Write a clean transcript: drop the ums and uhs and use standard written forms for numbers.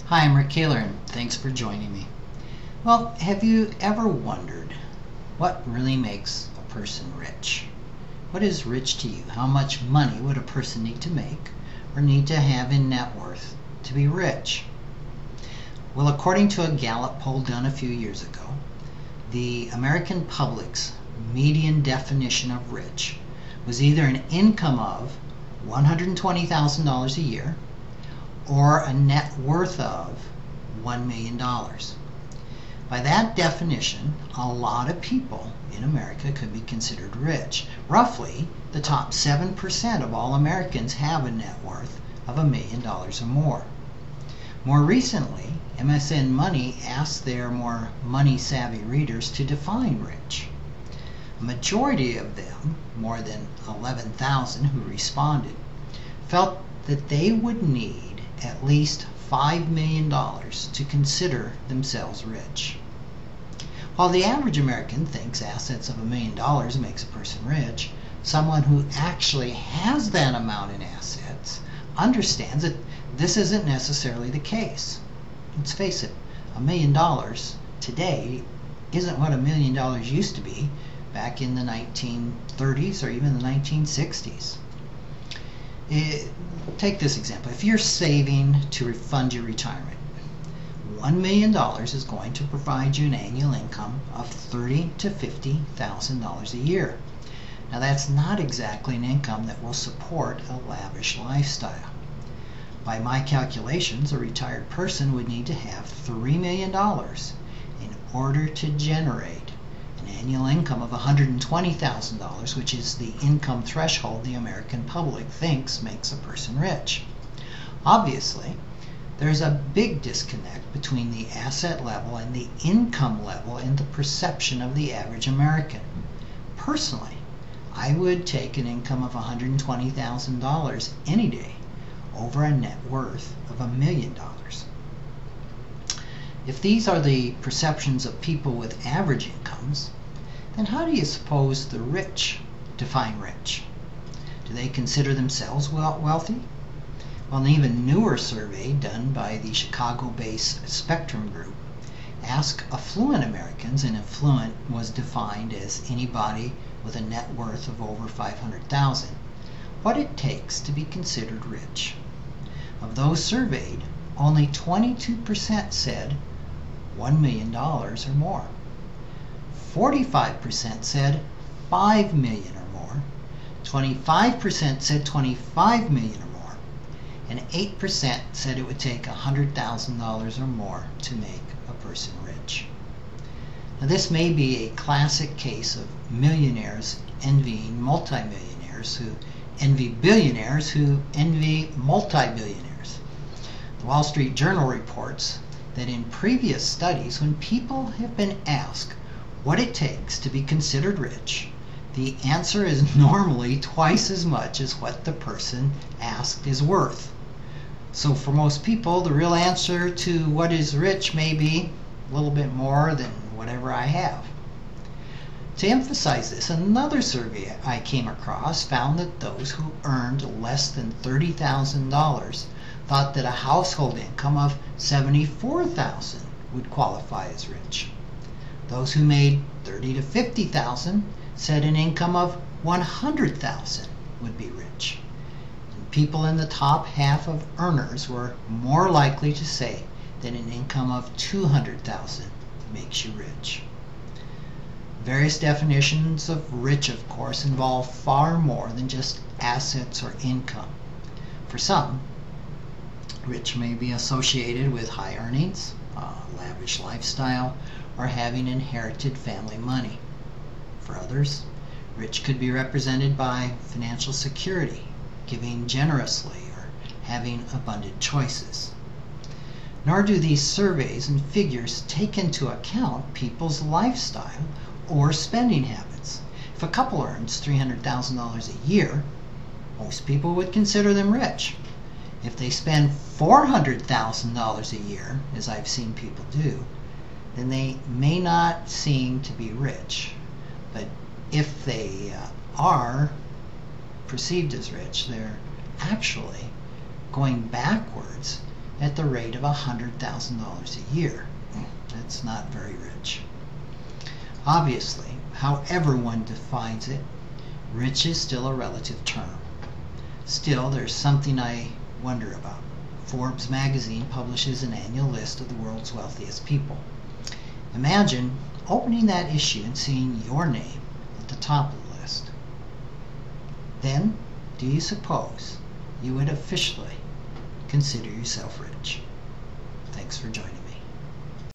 Hi, I'm Rick Kahler, and thanks for joining me. Well, have you ever wondered what really makes a person rich? What is rich to you? How much money would a person need to make or need to have in net worth to be rich? Well, according to a Gallup poll done a few years ago, the American public's median definition of rich was either an income of $120,000 a year or a net worth of $1 million. By that definition, a lot of people in America could be considered rich. Roughly, the top 7% of all Americans have a net worth of $1 million or more. More recently, MSN Money asked their more money-savvy readers to define rich. A majority of them, more than 11,000 who responded, felt that they would need at least $5 million to consider themselves rich. While the average American thinks assets of $1 million makes a person rich, someone who actually has that amount in assets understands that this isn't necessarily the case. Let's face it, $1 million today isn't what $1 million used to be back in the 1930s or even the 1960s. Take this example. If you're saving to fund your retirement, $1 million is going to provide you an annual income of $30,000 to $50,000 a year. Now that's not exactly an income that will support a lavish lifestyle. By my calculations, a retired person would need to have $3 million in order to generate an annual income of $120,000, which is the income threshold the American public thinks makes a person rich. Obviously, there's a big disconnect between the asset level and the income level in the perception of the average American. Personally, I would take an income of $120,000 any day over a net worth of $1 million. If these are the perceptions of people with average incomes, then how do you suppose the rich define rich? Do they consider themselves wealthy? Well, an even newer survey done by the Chicago-based Spectrum Group asked affluent Americans, and affluent was defined as anybody with a net worth of over $500,000, what it takes to be considered rich. Of those surveyed, only 22% said $1 million or more. 45% said $5 million or more. 25% said $25 million or more. And 8% said it would take $100,000 or more to make a person rich. Now this may be a classic case of millionaires envying multimillionaires who envy billionaires who envy multi-billionaires. The Wall Street Journal reports that in previous studies, when people have been asked what it takes to be considered rich, the answer is normally twice as much as what the person asked is worth. So for most people, the real answer to what is rich may be a little bit more than whatever I have. To emphasize this, another survey I came across found that those who earned less than $30,000 thought that a household income of $74,000 would qualify as rich. Those who made $30,000 to $50,000 said an income of $100,000 would be rich. And people in the top half of earners were more likely to say that an income of $200,000 makes you rich. Various definitions of rich, of course, involve far more than just assets or income. For some, rich may be associated with high earnings, a lavish lifestyle, or having inherited family money. For others, rich could be represented by financial security, giving generously, or having abundant choices. Nor do these surveys and figures take into account people's lifestyle or spending habits. If a couple earns $300,000 a year, most people would consider them rich. If they spend $400,000 a year, as I've seen people do, then they may not seem to be rich. But if they are perceived as rich, they're actually going backwards at the rate of $100,000 a year. That's not very rich. Obviously, however one defines it, rich is still a relative term. Still, there's something I wonder about. Forbes magazine publishes an annual list of the world's wealthiest people. Imagine opening that issue and seeing your name at the top of the list. Then, do you suppose you would officially consider yourself rich? Thanks for joining me.